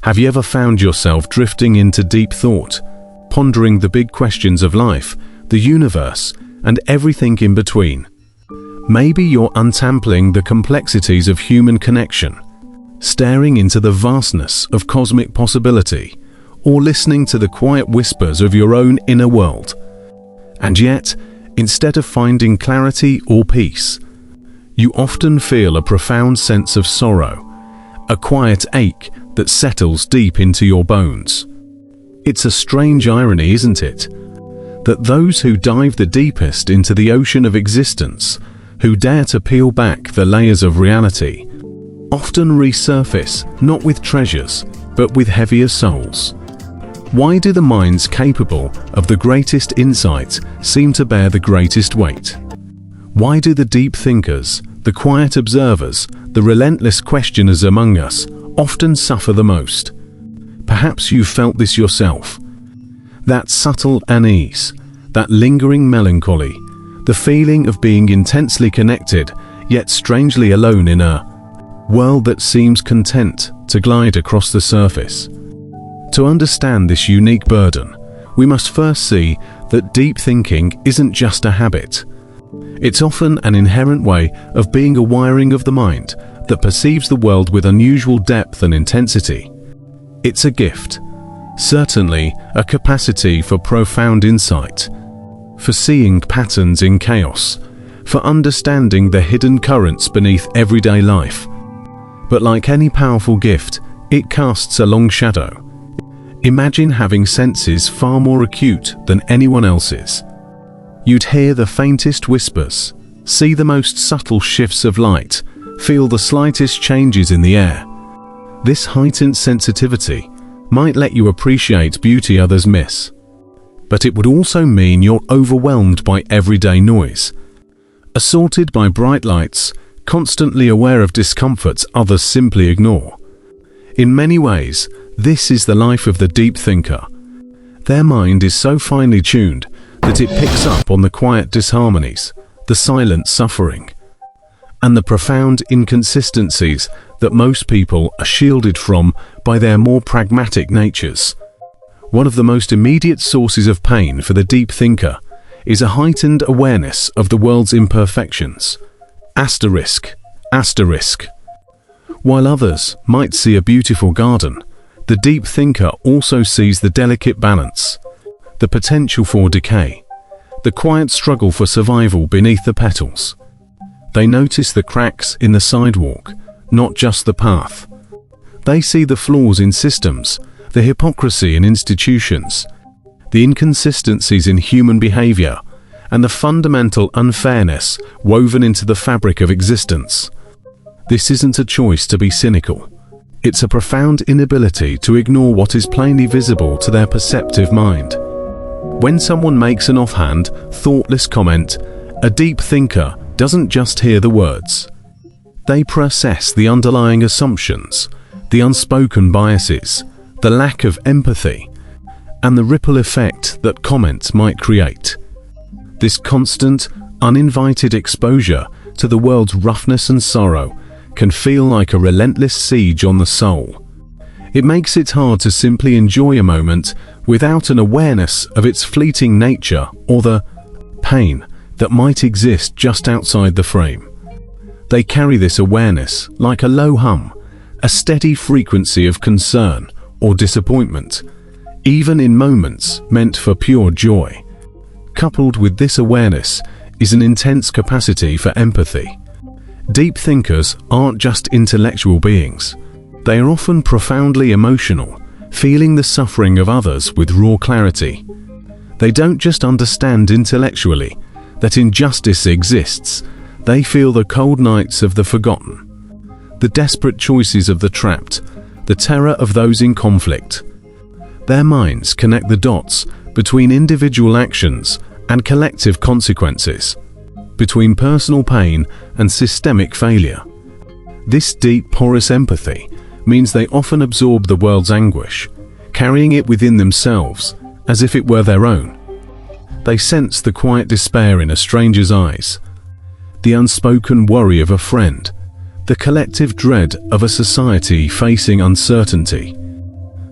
Have you ever found yourself drifting into deep thought, pondering the big questions of life, the universe, and everything in between? Maybe you're untangling the complexities of human connection, staring into the vastness of cosmic possibility, or listening to the quiet whispers of your own inner world. And yet, instead of finding clarity or peace, you often feel a profound sense of sorrow, a quiet ache that settles deep into your bones. It's a strange irony, isn't it, that those who dive the deepest into the ocean of existence, who dare to peel back the layers of reality, often resurface not with treasures, but with heavier souls. Why do the minds capable of the greatest insights seem to bear the greatest weight? Why do the deep thinkers, the quiet observers, the relentless questioners among us often suffer the most? Perhaps you've felt this yourself. That subtle unease, that lingering melancholy, the feeling of being intensely connected, yet strangely alone in a world that seems content to glide across the surface. To understand this unique burden, we must first see that deep thinking isn't just a habit. It's often an inherent way of being, a wiring of the mind that perceives the world with unusual depth and intensity. It's a gift, certainly a capacity for profound insight, for seeing patterns in chaos, for understanding the hidden currents beneath everyday life. But like any powerful gift, it casts a long shadow. Imagine having senses far more acute than anyone else's. You'd hear the faintest whispers, see the most subtle shifts of light, feel the slightest changes in the air. This heightened sensitivity might let you appreciate beauty others miss. But it would also mean you're overwhelmed by everyday noise, assaulted by bright lights, constantly aware of discomforts others simply ignore. In many ways, this is the life of the deep thinker. Their mind is so finely tuned that it picks up on the quiet disharmonies, the silent suffering, and the profound inconsistencies that most people are shielded from by their more pragmatic natures. One of the most immediate sources of pain for the deep thinker is a heightened awareness of the world's imperfections. Asterisk. While others might see a beautiful garden, the deep thinker also sees the delicate balance, the potential for decay, the quiet struggle for survival beneath the petals. They notice the cracks in the sidewalk, not just the path. They see the flaws in systems, the hypocrisy in institutions, the inconsistencies in human behavior, and the fundamental unfairness woven into the fabric of existence. This isn't a choice to be cynical. It's a profound inability to ignore what is plainly visible to their perceptive mind. When someone makes an offhand, thoughtless comment, a deep thinker doesn't just hear the words. They process the underlying assumptions, the unspoken biases, the lack of empathy, and the ripple effect that comments might create. This constant, uninvited exposure to the world's roughness and sorrow can feel like a relentless siege on the soul. It makes it hard to simply enjoy a moment without an awareness of its fleeting nature or the pain that might exist just outside the frame. They carry this awareness like a low hum, a steady frequency of concern or disappointment, even in moments meant for pure joy. Coupled with this awareness is an intense capacity for empathy. Deep thinkers aren't just intellectual beings. They are often profoundly emotional, feeling the suffering of others with raw clarity. They don't just understand intellectually that injustice exists. They feel the cold nights of the forgotten, the desperate choices of the trapped, the terror of those in conflict. Their minds connect the dots between individual actions and collective consequences, between personal pain and systemic failure. This deep, porous empathy means they often absorb the world's anguish, carrying it within themselves as if it were their own. They sense the quiet despair in a stranger's eyes, the unspoken worry of a friend, the collective dread of a society facing uncertainty.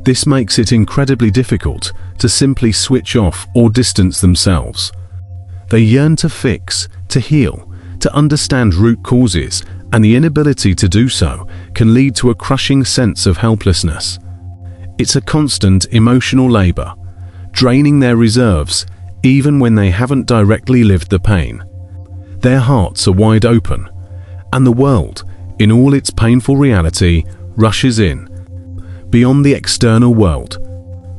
This makes it incredibly difficult to simply switch off or distance themselves. They yearn to fix, to heal, to understand root causes, and the inability to do so can lead to a crushing sense of helplessness. It's a constant emotional labor, draining their reserves even when they haven't directly lived the pain. Their hearts are wide open, and the world, in all its painful reality, rushes in. Beyond the external world,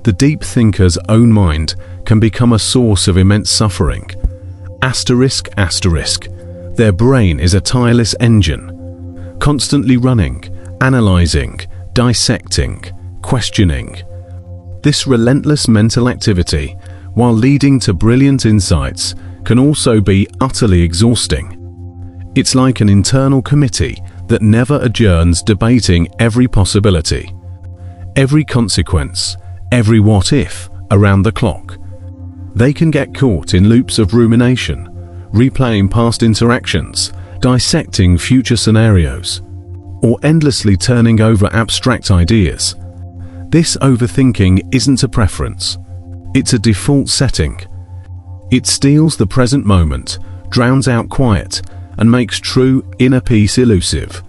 the deep thinker's own mind can become a source of immense suffering. ***, their brain is a tireless engine, constantly running, analyzing, dissecting, questioning. This relentless mental activity, while leading to brilliant insights, can also be utterly exhausting. It's like an internal committee that never adjourns, debating every possibility, every consequence, every what-if around the clock. They can get caught in loops of rumination, replaying past interactions, dissecting future scenarios, or endlessly turning over abstract ideas. This overthinking isn't a preference. It's a default setting. It steals the present moment, drowns out quiet, and makes true inner peace elusive.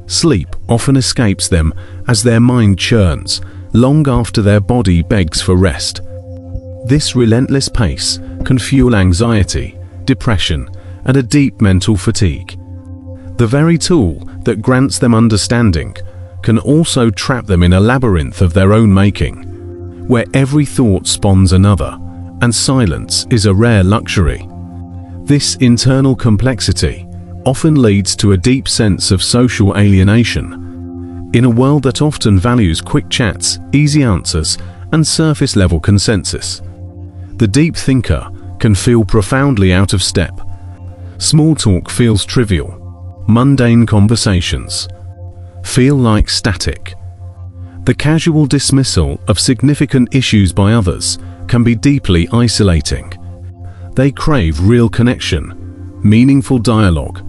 Sleep often escapes them as their mind churns, long after their body begs for rest. This relentless pace can fuel anxiety, depression, and a deep mental fatigue. The very tool that grants them understanding can also trap them in a labyrinth of their own making, where every thought spawns another, and silence is a rare luxury. This internal complexity often leads to a deep sense of social alienation. In a world that often values quick chats, easy answers, and surface-level consensus, the deep thinker can feel profoundly out of step. Small talk feels trivial. Mundane conversations feel like static. The casual dismissal of significant issues by others can be deeply isolating. They crave real connection, meaningful dialogue,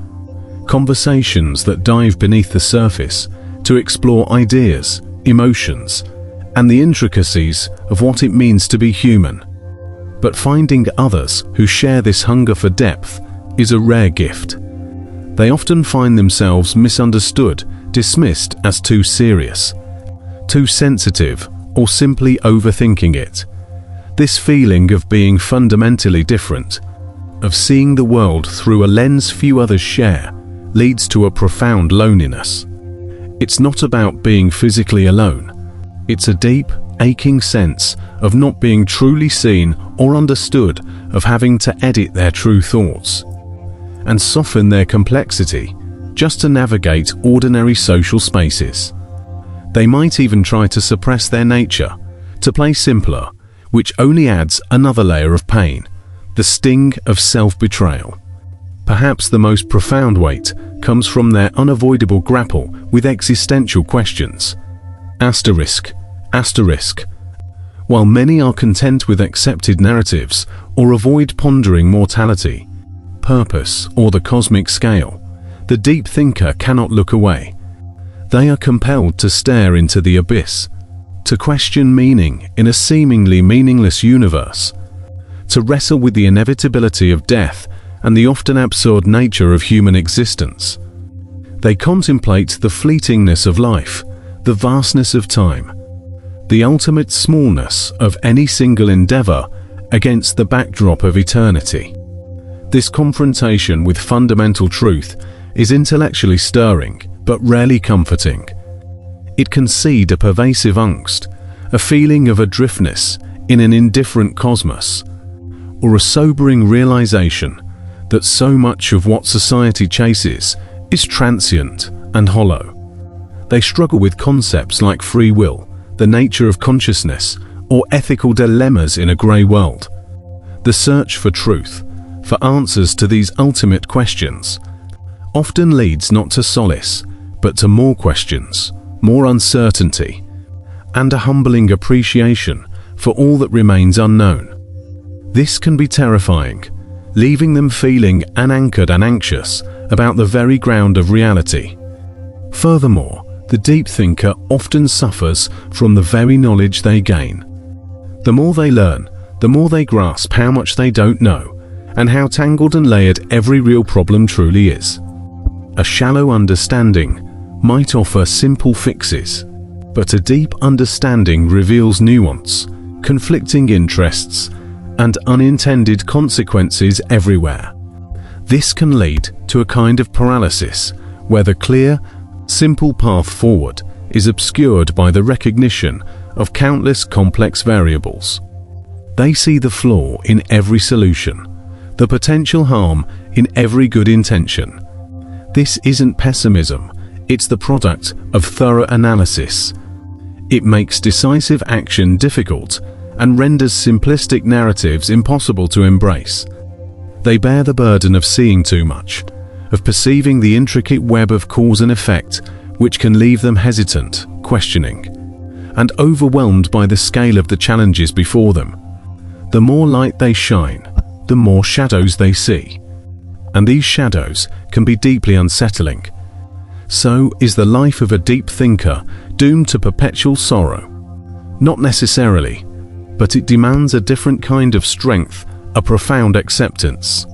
conversations that dive beneath the surface to explore ideas, emotions, and the intricacies of what it means to be human. But finding others who share this hunger for depth is a rare gift. They often find themselves misunderstood, dismissed as too serious, too sensitive, or simply overthinking it. This feeling of being fundamentally different, of seeing the world through a lens few others share, leads to a profound loneliness. It's not about being physically alone. It's a deep, aching sense of not being truly seen or understood, of having to edit their true thoughts and soften their complexity just to navigate ordinary social spaces. They might even try to suppress their nature, to play simpler, which only adds another layer of pain, the sting of self-betrayal. Perhaps the most profound weight comes from their unavoidable grapple with existential questions. ***. While many are content with accepted narratives or avoid pondering mortality, purpose, or the cosmic scale, the deep thinker cannot look away. They are compelled to stare into the abyss, to question meaning in a seemingly meaningless universe, to wrestle with the inevitability of death and the often absurd nature of human existence. They contemplate the fleetingness of life, the vastness of time, the ultimate smallness of any single endeavor against the backdrop of eternity. This confrontation with fundamental truth is intellectually stirring, but rarely comforting. It can seed a pervasive angst, a feeling of adriftness in an indifferent cosmos, or a sobering realization that so much of what society chases is transient and hollow. They struggle with concepts like free will, the nature of consciousness, or ethical dilemmas in a grey world. The search for truth, for answers to these ultimate questions, often leads not to solace, but to more questions, more uncertainty, and a humbling appreciation for all that remains unknown. This can be terrifying, leaving them feeling unanchored and anxious about the very ground of reality. Furthermore, The deep thinker often suffers from the very knowledge they gain. The more they learn, the more they grasp how much they don't know, and how tangled and layered every real problem truly is. A shallow understanding might offer simple fixes, but a deep understanding reveals nuance, conflicting interests, and unintended consequences everywhere. This can lead to a kind of paralysis, where the clear, simple path forward is obscured by the recognition of countless complex variables. They see the flaw in every solution, the potential harm in every good intention. This isn't pessimism, it's the product of thorough analysis. It makes decisive action difficult and renders simplistic narratives impossible to embrace. They bear the burden of seeing too much, of perceiving the intricate web of cause and effect, which can leave them hesitant, questioning, and overwhelmed by the scale of the challenges before them. The more light they shine, the more shadows they see. And these shadows can be deeply unsettling. So is the life of a deep thinker doomed to perpetual sorrow? Not necessarily, but it demands a different kind of strength, a profound acceptance.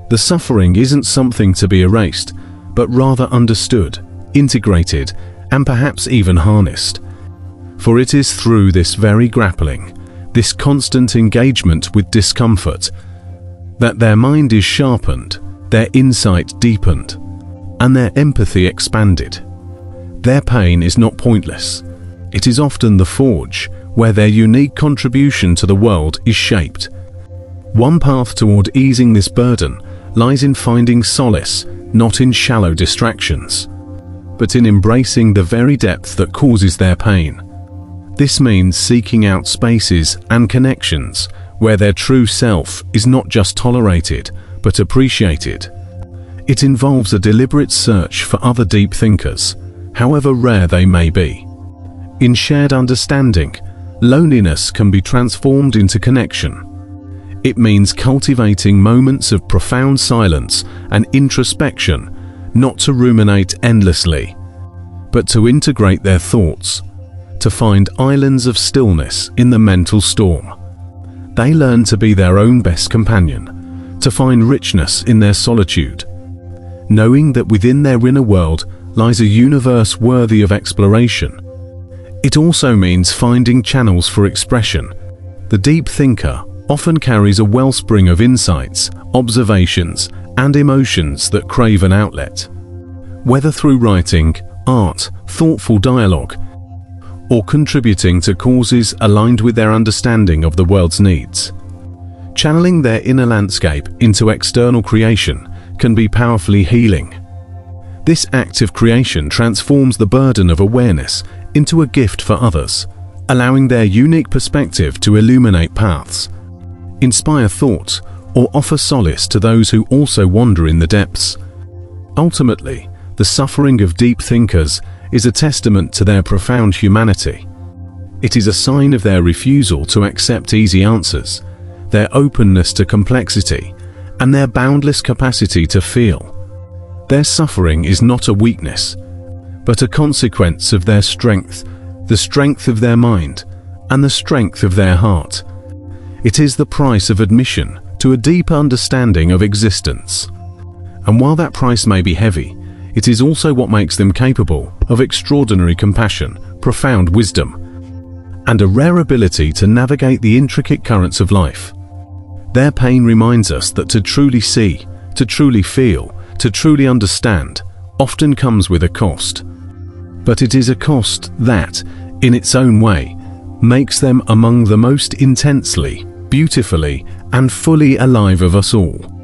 The suffering isn't something to be erased, but rather understood, integrated, and perhaps even harnessed. For it is through this very grappling, this constant engagement with discomfort, that their mind is sharpened, their insight deepened, and their empathy expanded. Their pain is not pointless. It is often the forge where their unique contribution to the world is shaped. One path toward easing this burden lies in finding solace, not in shallow distractions, but in embracing the very depth that causes their pain. This means seeking out spaces and connections where their true self is not just tolerated, but appreciated. It involves a deliberate search for other deep thinkers, however rare they may be. In shared understanding, loneliness can be transformed into connection. It means cultivating moments of profound silence and introspection, not to ruminate endlessly, but to integrate their thoughts, to find islands of stillness in the mental storm. They learn to be their own best companion, to find richness in their solitude, knowing that within their inner world lies a universe worthy of exploration. It also means finding channels for expression. The deep thinker often carries a wellspring of insights, observations, and emotions that crave an outlet. Whether through writing, art, thoughtful dialogue, or contributing to causes aligned with their understanding of the world's needs. Channeling their inner landscape into external creation can be powerfully healing. This act of creation transforms the burden of awareness into a gift for others, allowing their unique perspective to illuminate paths, inspire thought, or offer solace to those who also wander in the depths. Ultimately, the suffering of deep thinkers is a testament to their profound humanity. It is a sign of their refusal to accept easy answers, their openness to complexity, and their boundless capacity to feel. Their suffering is not a weakness, but a consequence of their strength, the strength of their mind, and the strength of their heart. It is the price of admission to a deep understanding of existence. And while that price may be heavy, it is also what makes them capable of extraordinary compassion, profound wisdom, and a rare ability to navigate the intricate currents of life. Their pain reminds us that to truly see, to truly feel, to truly understand, often comes with a cost. But it is a cost that, in its own way, makes them among the most intensely, beautifully, and fully alive of us all.